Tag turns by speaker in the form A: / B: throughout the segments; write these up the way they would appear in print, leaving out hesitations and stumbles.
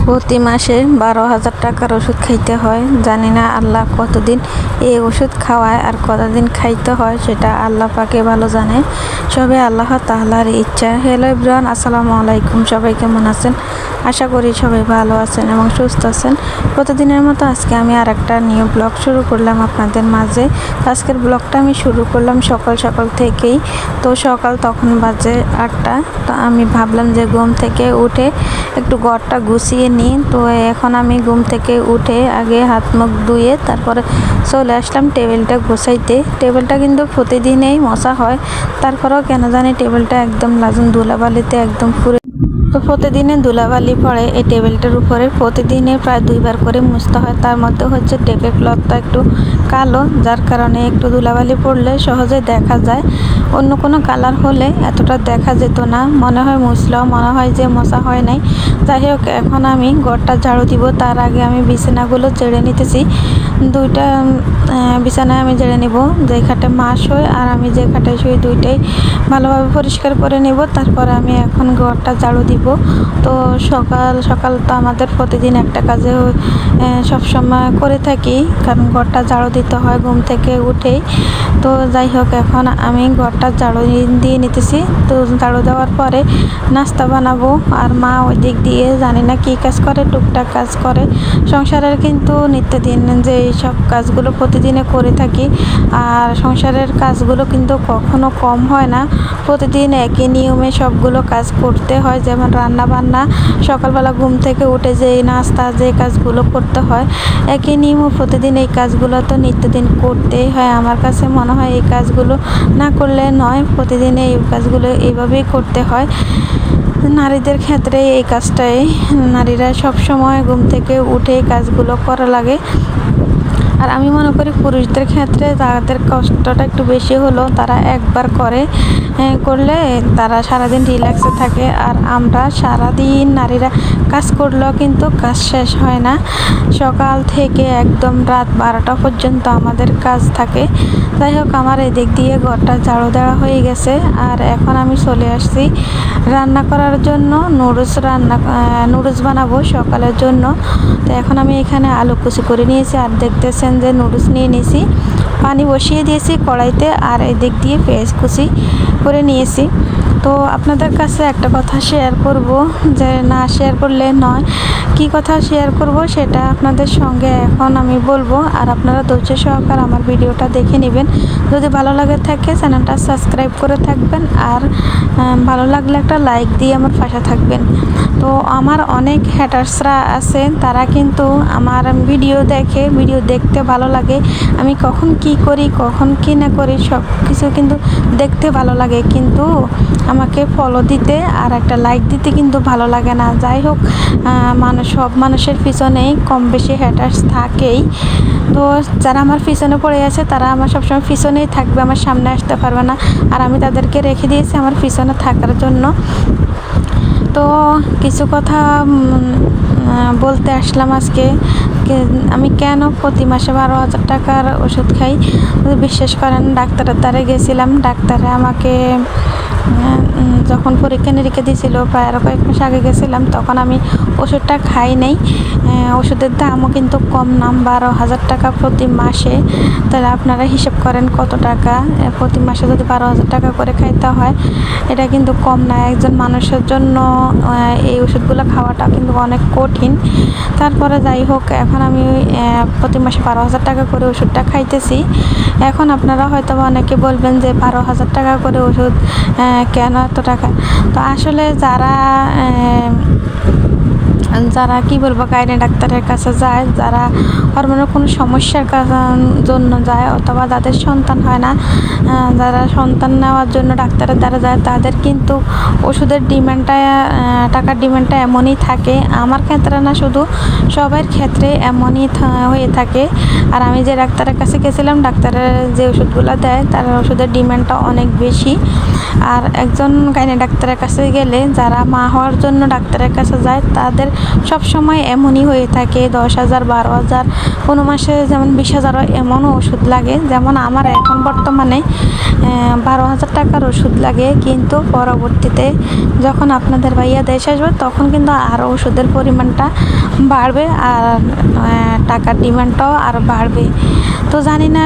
A: প্রতি মাসে 12,000 টাকার ওষুধ খাইতে হয়। জানি না আল্লাহ কতদিন এই ওষুধ খাওয়ায় আর কতদিন খাইতে হয় সেটা আল্লাহ পাকে ভালো জানে। সবে আল্লাহ তাআলার ইচ্ছা। হ্যালো এভরিওয়ান, আসসালামু আলাইকুম। সবাই কেমন আছেন? আশা করি সবাই ভালো আছেন এবং সুস্থ আছেন। প্রতিদিনের মতো আজকে আমি আর একটা নিউ ব্লগ শুরু করলাম আপনাদের মাঝে। আজকের ব্লগটা আমি শুরু করলাম সকাল সকাল থেকেই। তো সকাল তখন বাজে 8টা। তো আমি ভাবলাম যে ঘুম থেকে উঠে একটু ঘরটা গুছিয়ে নিই। তো এখন আমি ঘুম থেকে উঠে আগে হাত মুখ ধুয়ে তারপরে চলে আসলাম টেবিলটা গোছাইতে। টেবিলটা কিন্তু প্রতিদিনেই মোছা হয়, তারপরেও কেন জানি টেবিলটা একদম ধুলাবালিতে একদম পুরো। তো প্রতিদিনে ধুলাবালি পড়ে এই টেবিলটার উপরে। প্রতিদিনে প্রায় 2বার করে মুছতে হয়। তার মধ্যে হচ্ছে টেবিল ক্লথটা একটু কালো, যার কারণে একটু ধুলাবালি পড়লে সহজে দেখা যায়। অন্য কোনো কালার হলে এতটা দেখা যেত না, মনে হয় মুছলেও মনে হয় যে মোছা হয় নাই। যাই হোক, এখন আমি ঘরটা ঝাড়ু দিব। তার আগে আমি বিছানাগুলো ঝেড়ে নিতেছি। 2টা বিছানায় আমি ঝেড়ে নেব, যে খাটে মা শোয় আর আমি যে খাটে শুই, 2টাই ভালোভাবে পরিষ্কার করে নেব। তারপরে আমি এখন ঘরটা ঝাড়ু দিব। তো সকাল সকাল তো আমাদের প্রতিদিন একটা কাজে সবসময় করে থাকি, কারণ ঘরটা ঝাড়ু দিতে হয় ঘুম থেকে উঠেই। তো যাই হোক, এখন আমি ঘরটা ঝাড়ু দিয়ে নিতেছি। তো ঝাড়ু দেওয়ার পরে নাস্তা বানাবো। আর মা ওই দিক দিয়ে জানি না কী কাজ করে, টুকটাক কাজ করে সংসারের। কিন্তু নিত্যদিন যে সব কাজগুলো প্রতিদিনে করে থাকি, আর সংসারের কাজগুলো কিন্তু কখনো কম হয় না। প্রতিদিন একই নিয়মে সবগুলো কাজ করতে হয়, যেমন রান্না বান্না, সকালবেলা ঘুম থেকে উঠে যে নাস্তা, যে কাজগুলো করতে হয় একই নিয়ম। প্রতিদিন এই কাজগুলো তো নিত্যদিন করতেই হয়। আমার কাছে মনে হয় এই কাজগুলো না করলে নয়, প্রতিদিন এই কাজগুলো এইভাবেই করতে হয়। নারীদের ক্ষেত্রে এই কাজটাই, নারীরা সব সময় ঘুম থেকে উঠে কাজগুলো করা লাগে। আর আমি মনে করি পুরুষদের ক্ষেত্রে তাদের কষ্টটা একটু বেশি হলেও তারা একবার করলে তারা সারাদিন রিল্যাক্সে থাকে। আর আমরা সারাদিন নারীরা কাজ করলেও কিন্তু কাজ শেষ হয় না। সকাল থেকে একদম রাত 12টা পর্যন্ত আমাদের কাজ থাকে। যাই হোক, আমার এদিক দিয়ে ঘরটা ঝাড়ু দেওয়া হয়ে গেছে। আর এখন আমি চলে আসছি রান্না করার জন্য। নুডলস বানাবো সকালের জন্য। তো এখন আমি এখানে আলু কুচি করে নিয়েছি, আর দেখতেছেন যে নুডলস নিয়ে নিয়েছি। পানি বসিয়ে দিয়েছি কড়াইতে, আর এদিক দিয়ে পেঁয়াজ কুচি করে নিয়েছি। তো আপনাদের কাছে একটা কথা শেয়ার করব, যে না শেয়ার করলে নয়। কি কথা শেয়ার করব সেটা আপনাদের সঙ্গে এখন আমি বলবো, আর আপনারা ধৈর্য সহকারে আমার ভিডিওটা দেখে নেবেন। যদি ভালো লাগে থাকে চ্যানেলটা সাবস্ক্রাইব করে থাকবেন, আর ভালো লাগলে একটা লাইক দিয়ে আমার পাশে থাকবেন। তো আমার অনেক হ্যাটার্সরা আছে, তারা কিন্তু আমার ভিডিও দেখে, ভিডিও দেখতে ভালো লাগে। আমি কখন কি করি, কখন কি না করি সব কিছু কিন্তু দেখতে ভালো লাগে, কিন্তু আমাকে ফলো দিতে আর একটা লাইক দিতে কিন্তু ভালো লাগে না। যাই হোক, সব মানুষের পিছনেই কম বেশি হ্যাটার্স থাকেই। তো যারা আমার পিছনে পড়ে আছে তারা আমার সবসময় পিছনেই থাকবে, আমার সামনে আসতে পারবে না। আর আমি তাদেরকে রেখে দিয়েছি আমার পিছনে থাকার জন্য। তো কিছু কথা বলতে আসলাম আজকে। আমি কেন প্রতি মাসে 12,000 টাকার ওষুধ খাই? বিশ্বাস করেন, ডাক্তারের দ্বারে গেছিলাম। ডাক্তারে আমাকে যখন পরীক্ষা নিরীক্ষা দিয়েছিল, প্রায় আরও কয়েক মাস আগে গেছিলাম, তখন আমি ওষুধটা খাই নাই। ওষুধের দামও কিন্তু কম না, 12,000 টাকা প্রতি মাসে। তাহলে আপনারা হিসাব করেন কত টাকা। প্রতি মাসে যদি 12,000 টাকা করে খাইতে হয়, এটা কিন্তু কম না। একজন মানুষের জন্য এই ওষুধগুলো খাওয়াটা কিন্তু অনেক কঠিন। তারপরে যাই হোক, এখন আমি প্রতি মাসে 12,000 টাকা করে ওষুধটা খাইতেছি। এখন আপনারা হয়তো অনেকে বলবেন যে 12,000 টাকা করে ওষুধ কেন এত টাকা? তো আসলে যারা কি বলবো, গাইনি ডাক্তারের কাছে যায়, যারা হরমোনের কোনো সমস্যার জন্য যায়, অথবা যাদের সন্তান হয় না, যারা সন্তান নেওয়ার জন্য ডাক্তারের দ্বারা যায়, তাদের কিন্তু ওষুধের টাকার ডিমান্ডটা এমনই থাকে। আমার ক্ষেত্রে না, শুধু সবার ক্ষেত্রে এমনই হয়ে থাকে। আর আমি যে ডাক্তারের কাছে গেছিলাম, ডাক্তারের যে ওষুধগুলো দেয় তার ওষুধের ডিমান্ডটা অনেক বেশি। আর একজন গাইনি ডাক্তারের কাছে গেলে, যারা মা হওয়ার জন্য ডাক্তারের কাছে যায়, তাদের সব সময় এমনই হয়ে থাকে, 10,000 12,000, কোনো মাসে যেমন 20,000 এমনও ওষুধ লাগে। যেমন আমার এখন বর্তমানে 12,000 টাকার ওষুধ লাগে, কিন্তু পরবর্তীতে যখন আপনাদের ভাইয়া দেশ আসবে তখন কিন্তু আরও ওষুধের পরিমাণটা বাড়বে আর টাকার ডিমান্ডটাও আরও বাড়বে। তো জানি না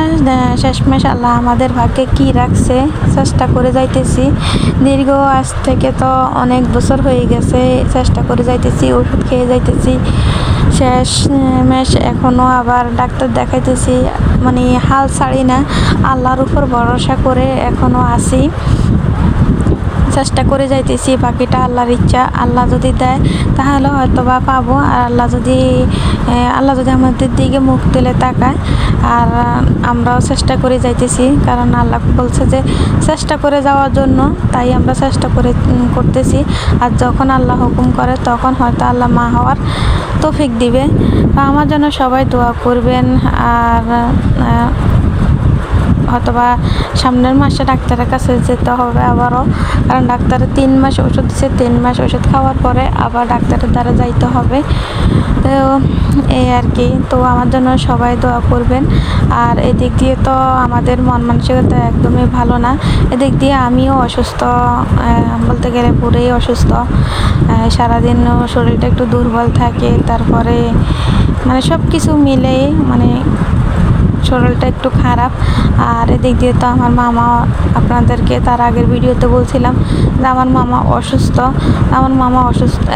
A: শেষমেশ আল্লাহ আমাদের ভাগ্যে কি রাখছে, চেষ্টা করে যাইতেছি। দীর্ঘ আজ থেকে তো অনেক বছর হয়ে গেছে চেষ্টা করে যাইতেছি, ওষুধ খেয়ে যাইতেছি, শেষমেশ এখনও আবার ডাক্তার দেখাইতেছি, মানে হাল ছাড়ি না, আল্লাহর উপর ভরসা করে এখনও আছি, চেষ্টা করে যাইতেছি। বাকিটা আল্লাহর ইচ্ছা, আল্লাহ যদি দেয় তাহলে হয়তো বা পাবো, আর আল্লাহ যদি আমাদের দিকে মুখ তুলে তাকায়, আর আমরাও চেষ্টা করে যাইতেছি, কারণ আল্লাহ বলছে যে চেষ্টা করে যাওয়ার জন্য, তাই আমরা চেষ্টা করতেছি। আর যখন আল্লাহ হুকুম করে তখন হয়তো আল্লাহ মা হওয়ার তৌফিক দিবে। আমার জন্য সবাই দোয়া করবেন। আর হয়তোবা সামনের মাসে ডাক্তারের কাছে যেতে হবে আবারও, কারণ ডাক্তারের 3 মাস ওষুধ দিচ্ছে, 3 মাস ওষুধ খাওয়ার পরে আবার ডাক্তারের দ্বারা যাইতে হবে। তো এই আর কি। তো আমার জন্য সবাই দোয়া করবেন। আর এদিক দিয়ে তো আমাদের মন মানসিকতা একদমই ভালো না, এদিক দিয়ে আমিও অসুস্থ, বলতে গেলে পুরোই অসুস্থ। সারাদিন শরীরটা একটু দুর্বল থাকে, তারপরে মানে সব কিছু মিলেই মানে শরীরটা একটু খারাপ। আর এদিক দিয়ে তো আমার মামা, আপনাদেরকে তার আগের ভিডিওতে বলছিলাম যে আমার মামা অসুস্থ,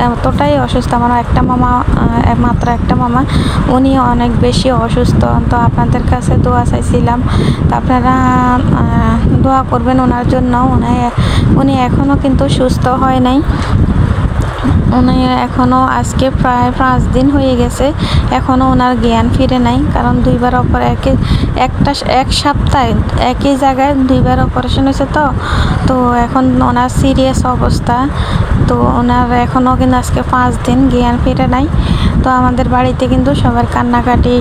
A: এতটাই অসুস্থ। আমার মাত্র একটা মামা, উনি অনেক বেশি অসুস্থ। তো আপনাদের কাছে দোয়া চাইছিলাম, তো আপনারা দোয়া করবেন ওনার জন্য। উনি এখনও কিন্তু সুস্থ হয় নাই, উনি এখনও আজকে প্রায় 5 দিন হয়ে গেছে, এখনও ওনার জ্ঞান ফিরে নাই। কারণ 2বার এক সপ্তাহে একই জায়গায় 2বার অপারেশন হয়েছে, তো এখন ওনার সিরিয়াস অবস্থা। তো ওনার এখনও কিন্তু আজকে 5 দিন জ্ঞান ফিরে নাই। তো আমাদের বাড়িতে কিন্তু সবার কান্নাকাটি,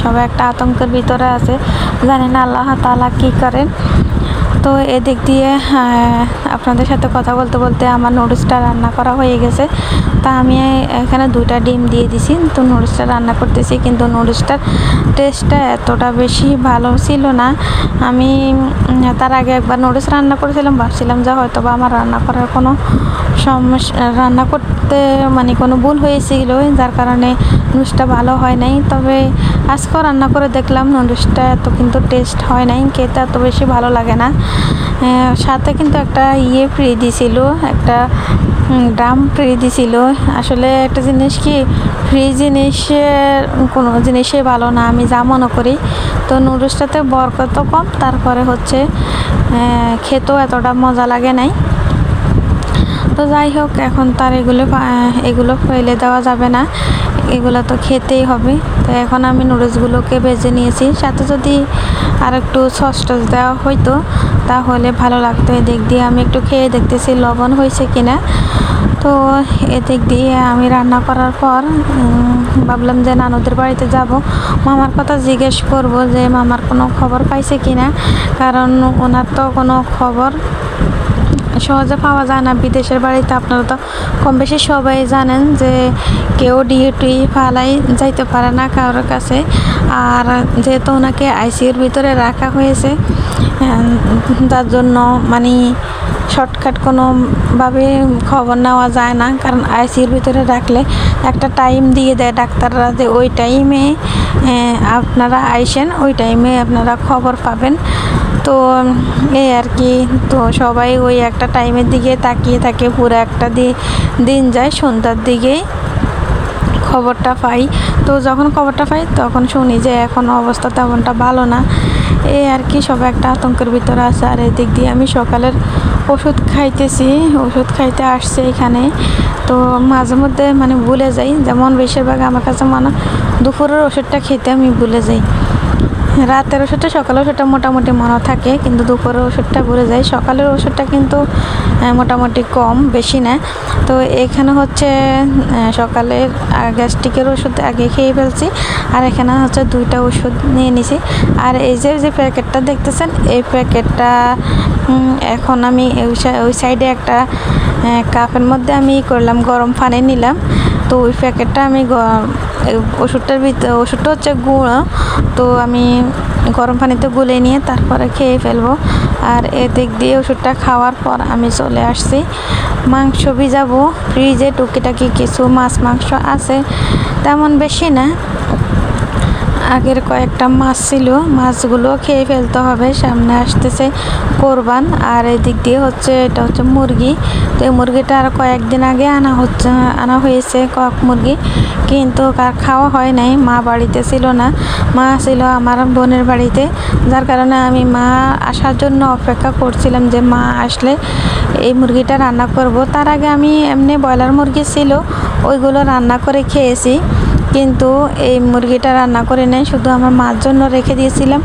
A: সবাই একটা আতঙ্কের ভিতরে আছে, জানি না আল্লাহ তাআলা কী করেন। তো এদিক দিয়ে আপনাদের সাথে কথা বলতে বলতে আমার নুডলসটা রান্না করা হয়ে গেছে। তা আমি এখানে 2টা ডিম দিয়ে দিছি, তো নুডলসটা রান্না করতেছি। কিন্তু নুডলসটার টেস্টটা এতটা বেশি ভালো ছিল না। আমি তার আগে একবার নুডলস রান্না করেছিলাম, ভাবছিলাম যে হয়তো বা আমার রান্না করার কোনো সমস্যা, রান্না করতে মানে কোনো ভুল হয়েছিল, যার কারণে নুডলসটা ভালো হয় নাই। তবে আজকেও রান্না করে দেখলাম নুডলসটা এত কিন্তু টেস্ট হয় নাই, খেতে এত বেশি ভালো লাগে না। সাথে কিন্তু একটা ফ্রি দিছিল, একটা ড্রাম ফ্রি দিছিল। আসলে একটা জিনিস কি, ফ্রি জিনিসের কোনো জিনিসই ভালো না আমি যা মনে করি। তো নুডলসটাতে বরকত কম, তারপরে হচ্ছে খেতেও এতটা মজা লাগে নাই। তো যাই হোক, এখন তার এগুলো ফেলে দেওয়া যাবে না, এগুলো তো খেতেই হবে। তো এখন আমি নুডলসগুলোকে ভেজে নিয়েছি, সাথে যদি আর একটু সস টস দেওয়া হইতো তাহলে ভালো লাগতো। এদিক দিয়ে আমি একটু খেয়ে দেখতেছি লবণ হয়েছে কিনা। তো এদিক দিয়ে আমি রান্না করার পর ভাবলাম যে নানুদের বাড়িতে যাব, মামার কথা জিজ্ঞেস করব যে মামার কোনো খবর পাইছে কিনা, কারণ ওনার তো কোনো খবর সহজে পাওয়া যায় না বিদেশের বাড়িতে। আপনারা তো কম বেশি সবাই জানেন যে কেউ ডিউটি ফালাই যাইতে পারে না কারোর কাছে। আর যেহেতু ওনাকে আইসিইউর ভিতরে রাখা হয়েছে, যার জন্য মানে শর্টকাট কোনোভাবে খবর নেওয়া যায় না, কারণ আইসিইউর ভিতরে রাখলে একটা টাইম দিয়ে দেয় ডাক্তাররা যে ওই টাইমে আপনারা আইসেন, ওই টাইমে আপনারা খবর পাবেন। তো এই আর কি। তো সবাই ওই একটা টাইমের দিকে তাকিয়ে থাকে, পুরো একটা দিন যায়, সন্ধ্যার দিকেই খবরটা পাই। তো যখন খবরটা পাই তখন শুনি যে এখন অবস্থা তেমনটা ভালো না। এই আর কি, সবাই একটা আতঙ্কের ভিতরে আছে। আর এদিক দিয়ে আমি সকালের ওষুধ খাইতে আসছে এখানে। তো মাঝে মধ্যে মানে ভুলে যাই, যেমন বেশিরভাগ আমার কাছে দুপুরের ওষুধটা খেতে আমি ভুলে যাই। রাতের ওষুধটা সকালের ওষুধটা মোটামুটি মনে থাকে, কিন্তু দুপুরের ওষুধটা ভুলে যাই। সকালের ওষুধটা কিন্তু মোটামুটি কম, বেশি না। তো এখানে হচ্ছে সকালের গ্যাস্ট্রিকের ওষুধ আগে খেয়ে ফেলছি, আর এখানে হচ্ছে 2টা ওষুধ নিয়ে নিছি। আর এই যে প্যাকেটটা দেখতেছেন, এই প্যাকেটটা এখন আমি ওই সাইডে একটা কাপের মধ্যে আমি করলাম, গরম পানি নিলাম, তো ওই প্যাকেটটা আমি ওষুধটা হচ্ছে গুঁড়ো, তো আমি গরম পানিতে গুলে নিয়ে তারপরে খেয়ে ফেলবো। আর এদিক দিয়ে ওষুধটা খাওয়ার পর আমি চলে আসছি মাংস ভিজাবো। ফ্রিজে টুকিটাকি কিছু মাছ মাংস আছে, তেমন বেশি না, আগের কয়েকটা মাছ ছিল, মাছগুলো খেয়ে ফেলতে হবে, সামনে আসতেছে কোরবান। আর এদিক দিয়ে হচ্ছে এটা হচ্ছে মুরগি, তো এই মুরগিটা আর কয়েকদিন আগে আনা হয়েছে কক মুরগি, কিন্তু আর খাওয়া হয় নাই, মা বাড়িতে ছিল না, মা ছিল আমার বোনের বাড়িতে, যার কারণে আমি মা আসার জন্য অপেক্ষা করছিলাম যে মা আসলে এই মুরগিটা রান্না করব। তার আগে আমি এমনি ব্রয়লার মুরগি ছিল ওইগুলো রান্না করে খেয়েছি, কিন্তু এই মুরগিটা রান্না করে নেই, শুধু আমার মার জন্য রেখে দিয়েছিলাম,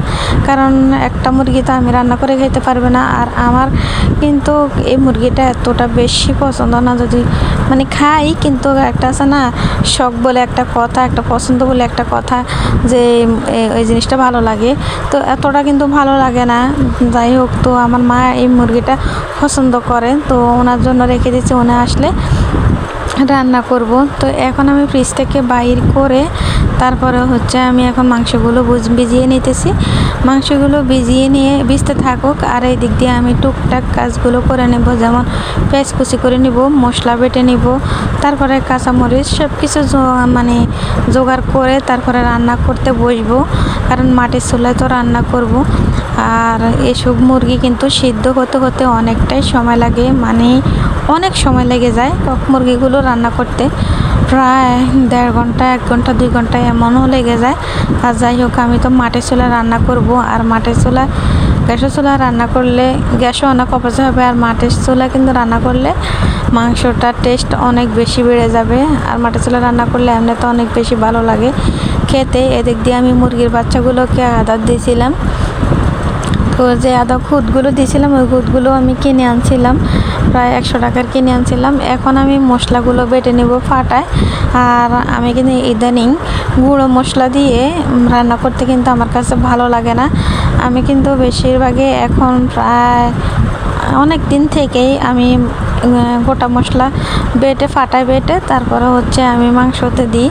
A: কারণ একটা মুরগি তো আমি রান্না করে খেতে পারবে না। আর আমার কিন্তু এই মুরগিটা এতটা বেশি পছন্দ না, যদি মানে খাই, কিন্তু একটা আছে না শখ বলে একটা কথা, একটা পছন্দ বলে একটা কথা, যে এই জিনিসটা ভালো লাগে, তো এতটা কিন্তু ভালো লাগে না। যাই হোক, তো আমার মা এই মুরগিটা পছন্দ করে, তো ওনার জন্য রেখে দিয়েছি, উনি আসলে রান্না করব। তো এখন আমি ফ্রিজ থেকে বাইর করে তারপরে হচ্ছে আমি এখন মাংসগুলো ভিজিয়ে নিতেছি। মাংসগুলো ভিজতে থাকুক, আর এই দিক দিয়ে আমি টুকটাক কাজগুলো করে নেব, যেমন পেঁয়াজ কুচি করে নিব, মশলা বেটে নিব, তারপরে কাঁচামরিচ সব কিছু মানে জোগাড় করে তারপরে রান্না করতে বসবো, কারণ মাটির চুলায় তো রান্না করব। আর এসব মুরগি কিন্তু সিদ্ধ হতে হতে অনেকটাই সময় লাগে, মানে অনেক সময় লেগে যায় কক মুরগিগুলো রান্না করতে, প্রায় 1.5 ঘন্টা 1 ঘন্টা 2 ঘন্টা এমনও লেগে যায়। আর যাই হোক, আমি তো মাটির চুলা রান্না করব, আর মাটির চুলা গ্যাসের চুলা রান্না করলে গ্যাসও অনেক অপচয় হবে, আর মাটির চুলা কিন্তু রান্না করলে মাংসটার টেস্ট অনেক বেশি বেড়ে যাবে, আর মাটির চুলা রান্না করলে এমনি তো অনেক বেশি ভালো লাগে খেতে। এদিক দিয়ে আমি মুরগির বাচ্চাগুলোকে আদার দিয়েছিলাম, তো যে আদা খুদগুলো দিয়েছিলাম ওই খুদগুলো আমি কিনে আনছিলাম, প্রায় 100 টাকার কিনে আনছিলাম। এখন আমি মশলাগুলো বেটে নেব ফাটায়, আর আমি কিন্তু ইদানিং গুঁড়ো মশলা দিয়ে রান্না করতে কিন্তু আমার কাছে ভালো লাগে না, আমি কিন্তু বেশিরভাগই এখন প্রায় অনেক দিন থেকেই আমি গোটা মশলা ফাটায় বেটে তারপরে হচ্ছে আমি মাংসতে দিই,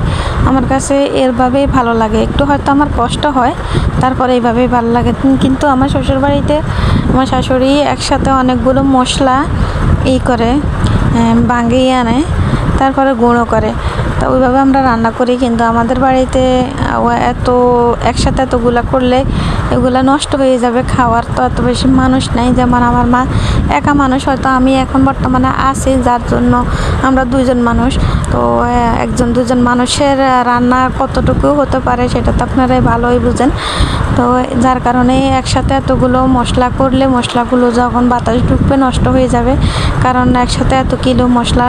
A: আমার কাছে এরভাবেই ভালো লাগে। একটু হয়তো আমার কষ্ট হয়, তারপরে এইভাবেই ভালো লাগে। কিন্তু আমার শ্বশুরবাড়িতে আমার শাশুড়ি একসাথে অনেকগুলো মশলা করে ভাঙিয়ে আনে, তারপরে গুঁড়ো করে, তো ওইভাবে আমরা রান্না করি। কিন্তু আমাদের বাড়িতে এত একসাথে এতগুলা করলে এগুলা নষ্ট হয়ে যাবে, খাওয়ার তো এত বেশি মানুষ নাই, যেমন আমার মা একা মানুষ, হয়তো আমি এখন বর্তমানে আছি, যার জন্য আমরা 2 জন মানুষ, তো 1 2 জন মানুষের রান্না কতটুকু হতে পারে সেটা তো আপনারাই ভালোই বুঝেন। তো যার কারণে একসাথে এতগুলো মশলা করলে মশলাগুলো যখন বাতাস ঢুকবে নষ্ট হয়ে যাবে, কারণ একসাথে এত কিলো মশলা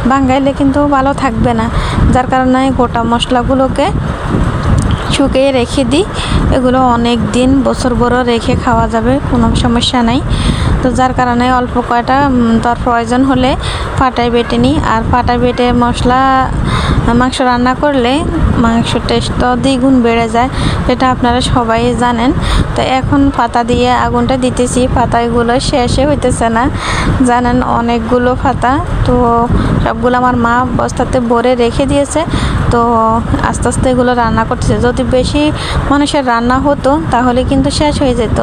A: ভাঙাইলে কিন্তু ভালো থাকবে না, যার কারণে গোটা মশলাগুলোকে শুকিয়ে রেখে দিই, এগুলো অনেক দিন বছর বড় রেখে খাওয়া যাবে, কোনো সমস্যা নাই। তো যার কারণে অল্প কয়টা তার প্রয়োজন হলে পাটায় বেটে নিই, আর পাটায় বেটে মাংস রান্না করলে মাংস টেস্ট তো দ্বিগুণ বেড়ে যায়, এটা আপনারা সবাই জানেন। তো এখন পাতা দিয়ে আগুনটা দিতেছি, পাতাগুলো শেষে হইতেছে না, জানেন অনেকগুলো পাতা, তো সবগুলো আমার মা বস্তাতে ভরে রেখে দিয়েছে, তো আস্তে আস্তে এগুলো রান্না করতেছে। যদি বেশি মানুষের রান্না হতো তাহলে কিন্তু শেষ হয়ে যেত,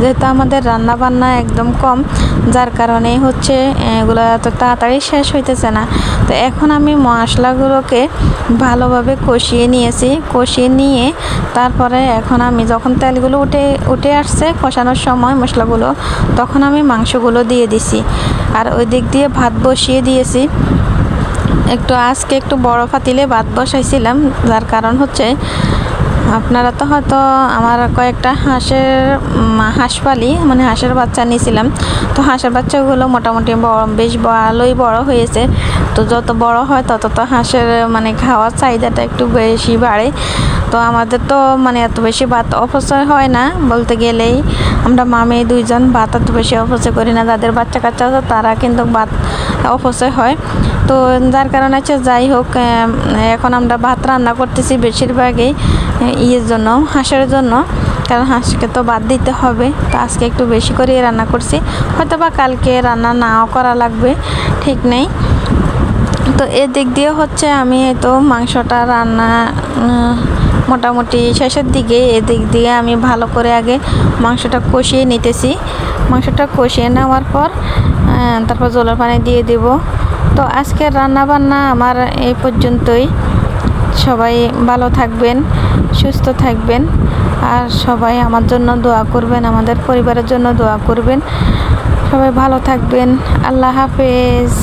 A: যেহেতু আমাদের রান্না বান্না একদম কম, যার কারণে হচ্ছে এগুলো এত তাড়াতাড়ি শেষ হইতেছে না। তো এখন আমি মশলাগুলোকে ভালোভাবে কষিয়ে নিয়ে তারপরে এখন আমি যখন তেলগুলো উঠে আসছে কষানোর সময় মশলাগুলো, তখন আমি মাংসগুলো দিয়ে দিছি, আর ওই দিক দিয়ে ভাত বসিয়ে দিয়েছি। আজকে একটু বড় পাতিলে ভাত বসাইছিলাম, যার কারণ হচ্ছে আপনারা তো হয়তো আমার কয়েকটা হাঁস পালি, মানে হাঁসের বাচ্চা নিয়েছিলাম, তো হাঁসের বাচ্চাগুলো মোটামুটি বেশ ভালোই বড় হয়েছে, তো যত বড় হয় তত তো হাঁসের মানে খাওয়ার চাহিদাটা একটু বেশি বাড়ে। তো আমাদের তো মানে এত বেশি ভাত অপচয় হয় না, বলতে গেলেই আমরা মেয়ে 2 জন ভাত এত বেশি অপচয় করি না, যাদের বাচ্চা কাচ্চা আছে তারা কিন্তু ভাত অপচয় হয়। তো যার কারণে হচ্ছে যাই হোক, এখন আমরা ভাত রান্না করতেছি বেশিরভাগই জন্য হাঁসের জন্য, কারণ হাঁসকে তো ভাত দিতে হবে, তো আজকে একটু বেশি করে রান্না করছি, হয়তো বা কালকে রান্না নাও করা লাগবে, ঠিক নেই। তো এদিক দিয়ে হচ্ছে আমি তো মাংসটা রান্না মোটামুটি শেষের দিকে এদিক দিয়ে আমি ভালো করে আগে মাংসটা কষিয়ে নিতেছি। মাংসটা কষিয়ে নেওয়ার পর তারপর জলের পানি দিয়ে দেব। তো আজকের রান্না বান্না আমার এই পর্যন্তই। সবাই ভালো থাকবেন, সুস্থ থাকবেন, আর সবাই আমার জন্য দোয়া করবেন, আমাদের পরিবারের জন্য দোয়া করবেন। সবাই ভালো থাকবেন। আল্লাহ হাফেজ।